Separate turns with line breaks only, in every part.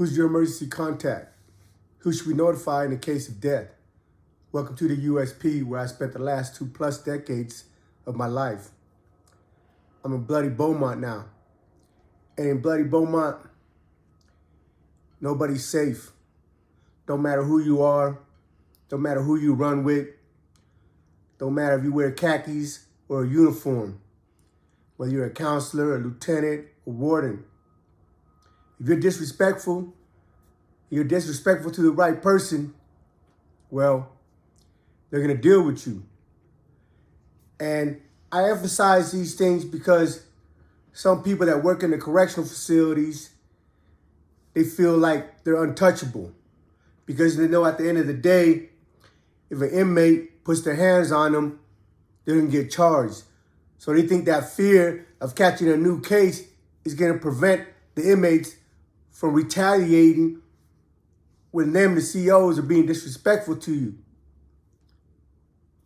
Who's your emergency contact? Who should we notify in the case of death? Welcome to the USP, where I spent the last 2+ decades of my life. I'm in bloody Beaumont now. And in bloody Beaumont, nobody's safe. Don't matter who you are. Don't matter who you run with. Don't matter if you wear khakis or a uniform. Whether you're a counselor, a lieutenant, or warden. If you're disrespectful to the right person, well, they're going to deal with you. And I emphasize these things because some people that work in the correctional facilities, they feel like they're untouchable because they know at the end of the day, if an inmate puts their hands on them, they're going to get charged. So they think that fear of catching a new case is going to prevent the inmates from retaliating when them, the COs, are being disrespectful to you.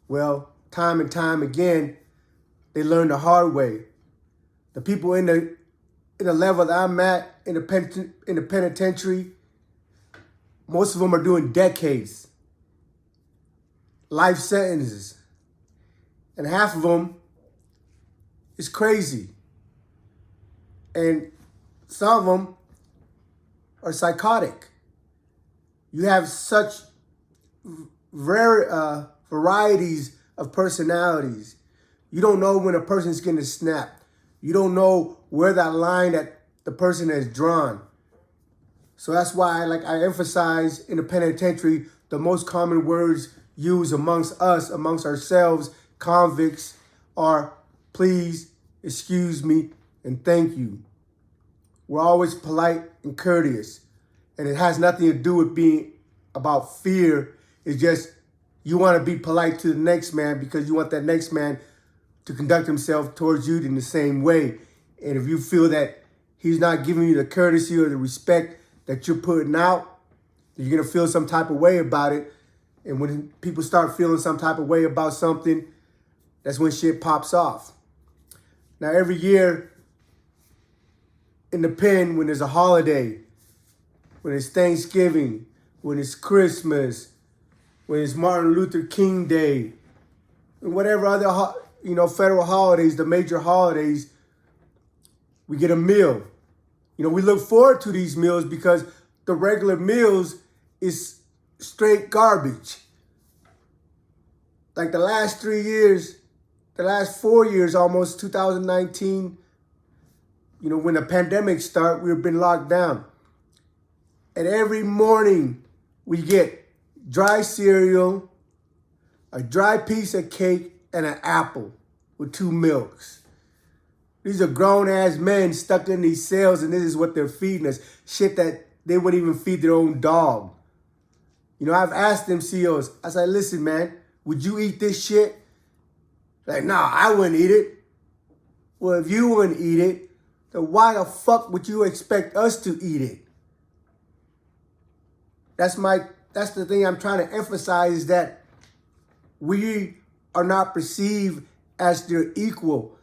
Well, time and time again, they learn the hard way. The people in the level that I'm at in the penitentiary, most of them are doing decades, life sentences, and half of them is crazy, and some of them are psychotic. You have such varieties of personalities. You don't know when a person's going to snap. You don't know where that line that the person has drawn. So that's why I emphasize in the penitentiary, the most common words used amongst us, amongst ourselves, convicts, are please, excuse me, and thank you. We're always polite and courteous. And it has nothing to do with being about fear. It's just you want to be polite to the next man because you want that next man to conduct himself towards you in the same way. And if you feel that he's not giving you the courtesy or the respect that you're putting out, you're going to feel some type of way about it. And when people start feeling some type of way about something, that's when shit pops off. Now, every year in the pen, when there's a holiday, when it's Thanksgiving, when it's Christmas, when it's Martin Luther King Day, and whatever other federal holidays, the major holidays, we get a meal. We look forward to these meals because the regular meals is straight garbage. Like the last 4 years, almost 2019, when the pandemic started, we've been locked down. And every morning we get dry cereal, a dry piece of cake, and an apple with 2 milks. These are grown-ass men stuck in these cells, and this is what they're feeding us. Shit that they wouldn't even feed their own dog. I've asked them COs, I said, listen, man, would you eat this shit? Like, nah, I wouldn't eat it. Well, if you wouldn't eat it, then why the fuck would you expect us to eat it? That's the thing I'm trying to emphasize, that we are not perceived as their equal.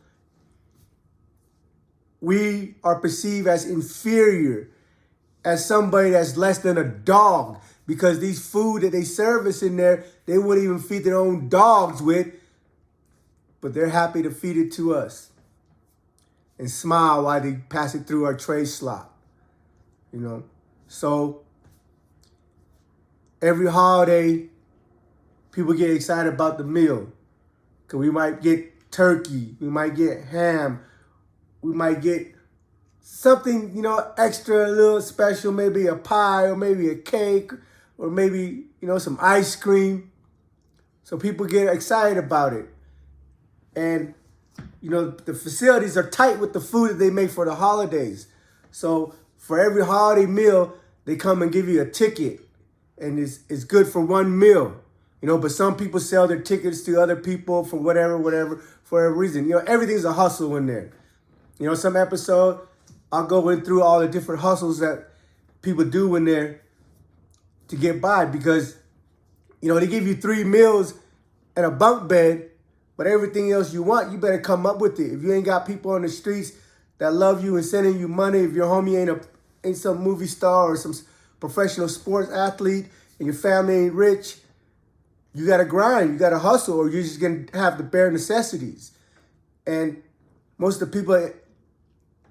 We are perceived as inferior, as somebody that's less than a dog, because these food that they serve us in there, they wouldn't even feed their own dogs with, but they're happy to feed it to us and smile while they pass it through our tray slot. So every holiday, people get excited about the meal. Because we might get turkey, we might get ham, we might get something, extra, a little special, maybe a pie or maybe a cake or maybe, some ice cream. So people get excited about it. And, the facilities are tight with the food that they make for the holidays. So for every holiday meal, they come and give you a ticket. And it's good for one meal. But some people sell their tickets to other people for whatever, for a reason. Everything's a hustle in there. Some episode, I'll go in through all the different hustles that people do in there to get by because, they give you 3 meals and a bunk bed, but everything else you want, you better come up with it. If you ain't got people on the streets that love you and sending you money, if your homie ain't ain't some movie star or some professional sports athlete and your family ain't rich, you got to grind, you got to hustle, or you're just going to have the bare necessities. And most of the people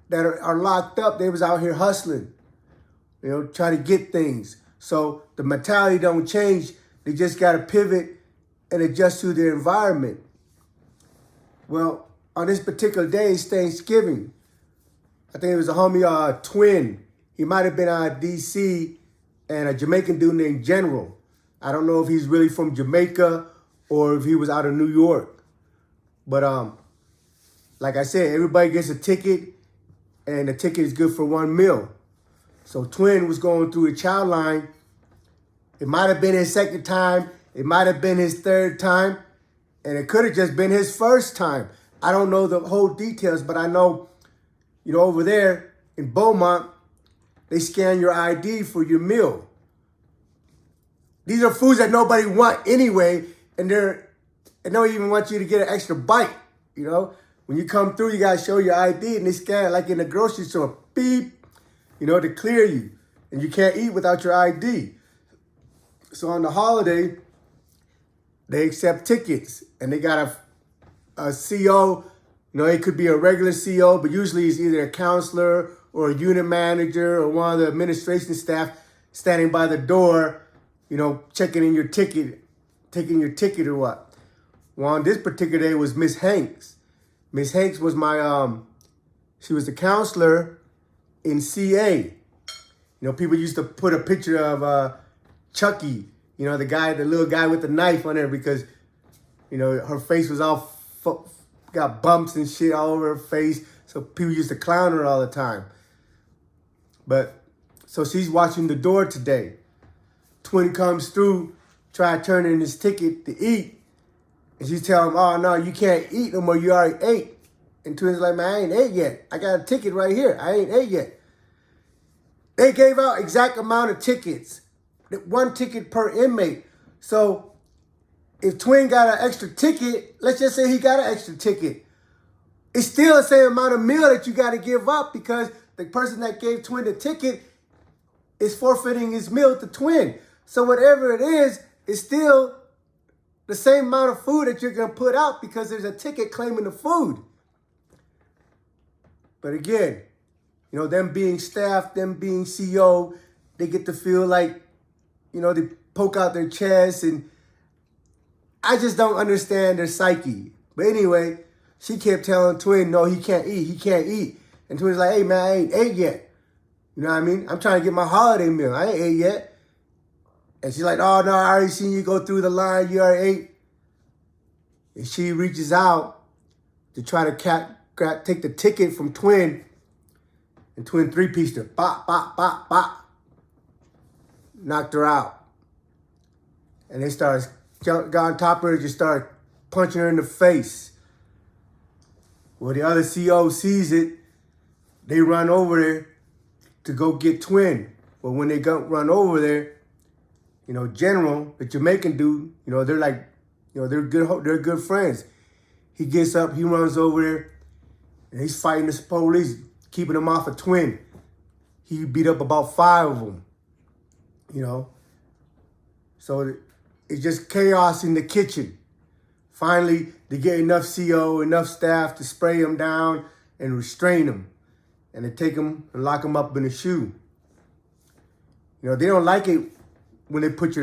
that are locked up, they was out here hustling, trying to get things. So the mentality don't change. They just got to pivot and adjust to their environment. Well, on this particular day, it's Thanksgiving. I think it was a homie, Twin. He might have been out of D.C. and a Jamaican dude named General. I don't know if he's really from Jamaica or if he was out of New York. But like I said, everybody gets a ticket, and the ticket is good for one meal. So Twin was going through a child line. It might have been his second time. It might have been his third time. And it could have just been his first time. I don't know the whole details, but I know, over there in Beaumont, they scan your ID for your meal. These are foods that nobody want anyway, and they don't even want you to get an extra bite, When you come through, you got to show your ID, and they scan it like in the grocery store, beep, to clear you. And you can't eat without your ID. So on the holiday, they accept tickets, and they got a CO. It could be a regular CO, but usually it's either a counselor or a unit manager or one of the administration staff standing by the door, checking in your ticket, taking your ticket or what. Well, on this particular day was Miss Hanks. Miss Hanks was she was the counselor in CA. People used to put a picture of Chucky, the little guy with the knife on there because, her face was all got bumps and shit all over her face. So people used to clown her all the time. But so she's watching the door today. Twin comes through, try to turn in his ticket to eat. And she's telling him, oh, no, you can't eat no more. You already ate. And Twin's like, man, I ain't ate yet. I got a ticket right here. I ain't ate yet. They gave out exact amount of tickets. 1 ticket per inmate. So if Twin got an extra ticket, let's just say he got an extra ticket, it's still the same amount of meal that you got to give up because the person that gave Twin the ticket is forfeiting his meal to Twin. So whatever it is, it's still the same amount of food that you're going to put out because there's a ticket claiming the food. But again, them being staff, them being CO, they get to feel like, they poke out their chest, and I just don't understand their psyche. But anyway, she kept telling Twin, no, he can't eat. And Twin's like, hey, man, I ain't ate yet. You know what I mean? I'm trying to get my holiday meal. I ain't ate yet. And she's like, oh, no, I already seen you go through the line. You already ate. And she reaches out to try to take the ticket from Twin. And Twin three-pieced her. Bop, bop, bop, bop. Knocked her out. And they started, got on top of her, just started punching her in the face. Well, the other CO sees it. They run over there to go get Twin. But when they run over there, General, the Jamaican dude, they're like, they're good friends. He gets up, he runs over there, and he's fighting the police, keeping them off of Twin. He beat up about 5 of them, So it's just chaos in the kitchen. Finally, they get enough CO, enough staff to spray him down and restrain him. And they take him and lock him up in a shoe. They don't like it when you put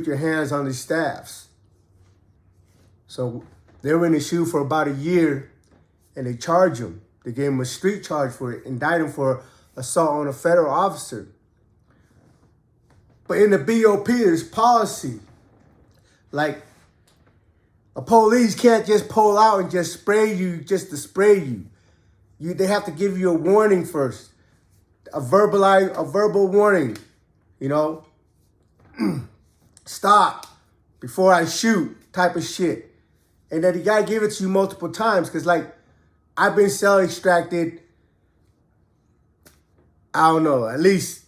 your hands on these staffs. So they were in the shoe for about a year, and they charged him. They gave him a street charge for it, indict him for assault on a federal officer. But in the BOP, there's policy. Like, a police can't just pull out and just spray you just to spray you. They have to give you a warning first, a verbal warning. Stop before I shoot type of shit. And then you gotta give it to you multiple times because, like, I've been cell extracted, I don't know, at least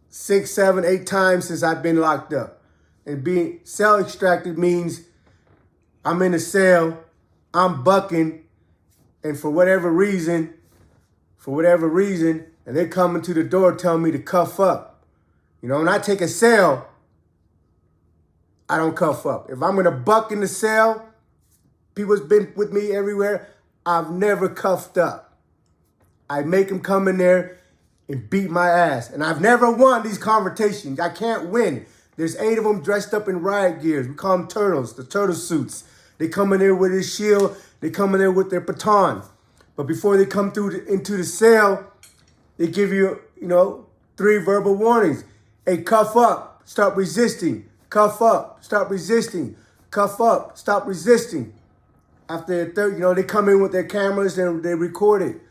6, 7, 8 times since I've been locked up. And being cell extracted means I'm in a cell, I'm bucking, and for whatever reason, and they come into the door telling me to cuff up. You know, when I take a cell, I don't cuff up. If I'm going to buck in the cell, people's been with me everywhere, I've never cuffed up. I make them come in there and beat my ass. And I've never won these confrontations. I can't win. There's 8 of them dressed up in riot gears. We call them turtles, the turtle suits. They come in there with their shield. They come in there with their baton. But before they come into the cell, they give you, 3 verbal warnings. Hey, cuff up, stop resisting. Cuff up, stop resisting. Cuff up, stop resisting. After the third, they come in with their cameras and they record it.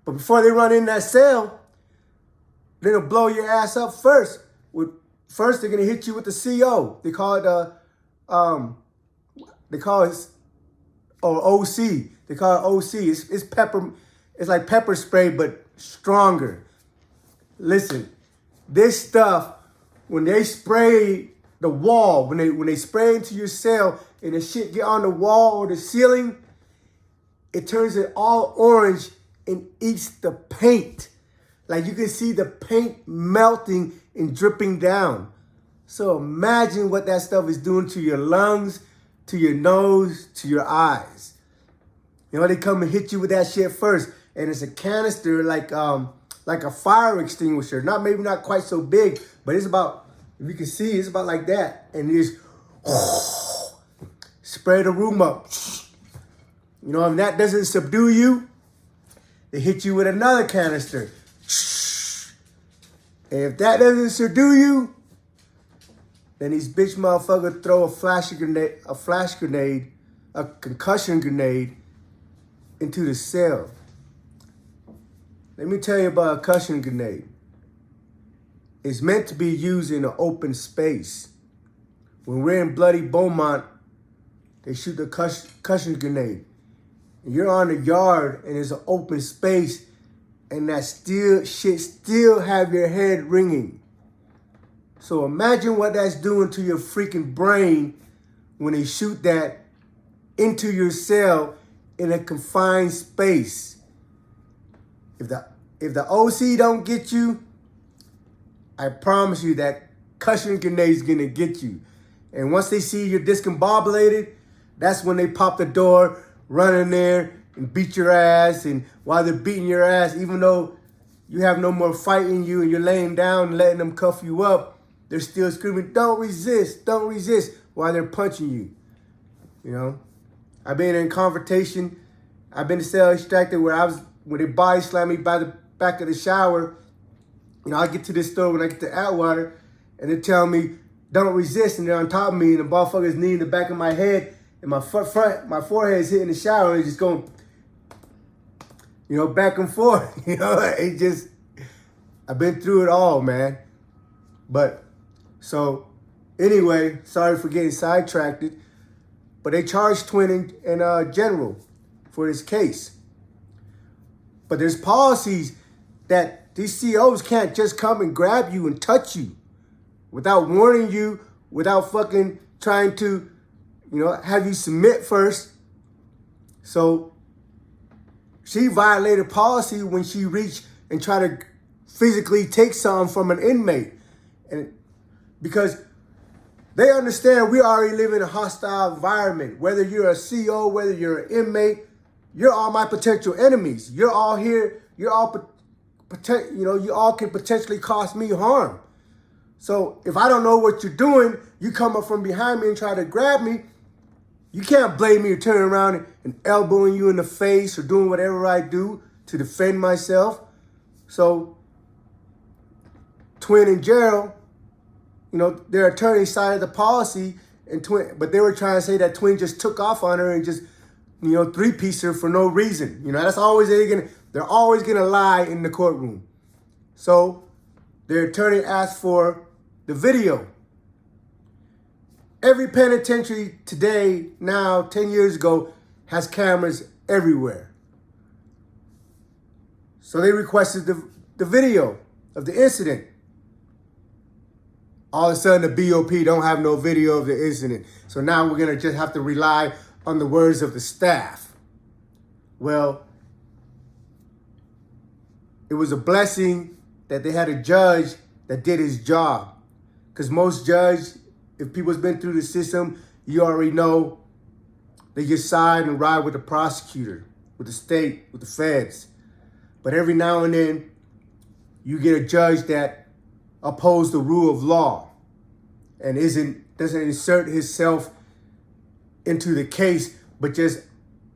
But before they run in that cell, they'll blow your ass up first. First, they're gonna hit you with the CO. They call it OC. They call it OC. It's pepper. It's like pepper spray, but stronger. Listen, this stuff, when they spray the wall, when they spray into your cell and the shit get on the wall or the ceiling, it turns it all orange and eats the paint. Like you can see the paint melting and dripping down. So imagine what that stuff is doing to your lungs, to your nose, to your eyes. They come and hit you with that shit first. And it's a canister like a fire extinguisher. Maybe not quite so big, but it's about, if you can see, it's about like that. And you just spray the room up. If that doesn't subdue you, they hit you with another canister. And if that doesn't subdue you, then these bitch motherfuckers throw a flash grenade, a concussion grenade into the cell. Let me tell you about a concussion grenade. It's meant to be used in an open space. When we're in bloody Beaumont, they shoot the concussion grenade. And you're on the yard and it's an open space and that shit still have your head ringing. So imagine what that's doing to your freaking brain when they shoot that into your cell in a confined space. If the OC don't get you, I promise you that concussion grenade's gonna get you. And once they see you're discombobulated, that's when they pop the door, run in there and beat your ass. And while they're beating your ass, even though you have no more fight in you and you're laying down and letting them cuff you up, they're still screaming, don't resist, while they're punching you. I've been in confrontation. I've been to cell extracted when they body slam me by the back of the shower. I get to this store when I get to Atwater and they tell me, don't resist, and they're on top of me and the motherfucker's knee in the back of my head and my forehead is hitting the shower and it's just going, back and forth. It just, I've been through it all, man. But, so, anyway, sorry for getting sidetracked, but they charged Twin and General for this case. But there's policies that these COs can't just come and grab you and touch you without warning you, without fucking trying to, have you submit first. So she violated policy when she reached and tried to physically take something from an inmate. And because they understand we already live in a hostile environment. Whether you're a CO, whether you're an inmate, you're all my potential enemies. You're all here. You're all, you all can potentially cause me harm. So if I don't know what you're doing, you come up from behind me and try to grab me, you can't blame me or turn around and elbowing you in the face or doing whatever I do to defend myself. So Twin and Gerald, their attorney cited the policy, and but they were trying to say that Twin just took off on her and just, three-piece her for no reason. That's always they're always gonna lie in the courtroom. So their attorney asked for the video. Every penitentiary today, now, 10 years ago, has cameras everywhere. So they requested the video of the incident. All of a sudden, the BOP don't have no video of the incident. So now we're going to just have to rely on the words of the staff. Well, it was a blessing that they had a judge that did his job. Because most judges, if people's been through the system, you already know they just side and ride with the prosecutor, with the state, with the feds. But every now and then, you get a judge that upholds the rule of law and doesn't insert himself into the case, but just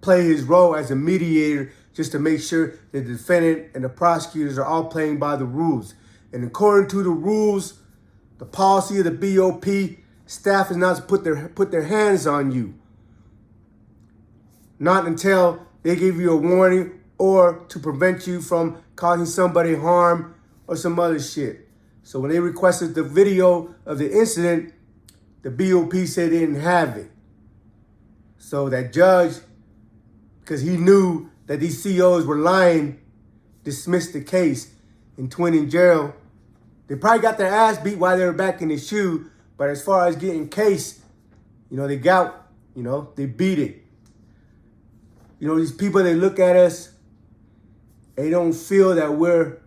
play his role as a mediator just to make sure the defendant and the prosecutors are all playing by the rules. And according to the rules, the policy of the BOP, staff is not to put their hands on you. Not until they give you a warning or to prevent you from causing somebody harm or some other shit. So when they requested the video of the incident, the BOP said they didn't have it. So that judge, because he knew that these CEOs were lying, dismissed the case. And Twin in jail, they probably got their ass beat while they were back in the shoe. But as far as getting case, they got, they beat it. These people, they look at us, they don't feel that we're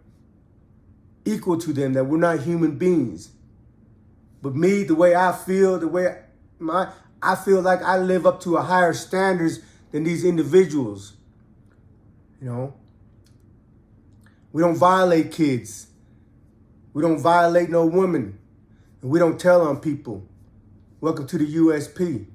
equal to them, that we're not human beings. But me, the way I feel, I feel like I live up to a higher standards than these individuals. We don't violate kids. We don't violate no women. And we don't tell on people. Welcome to the USP.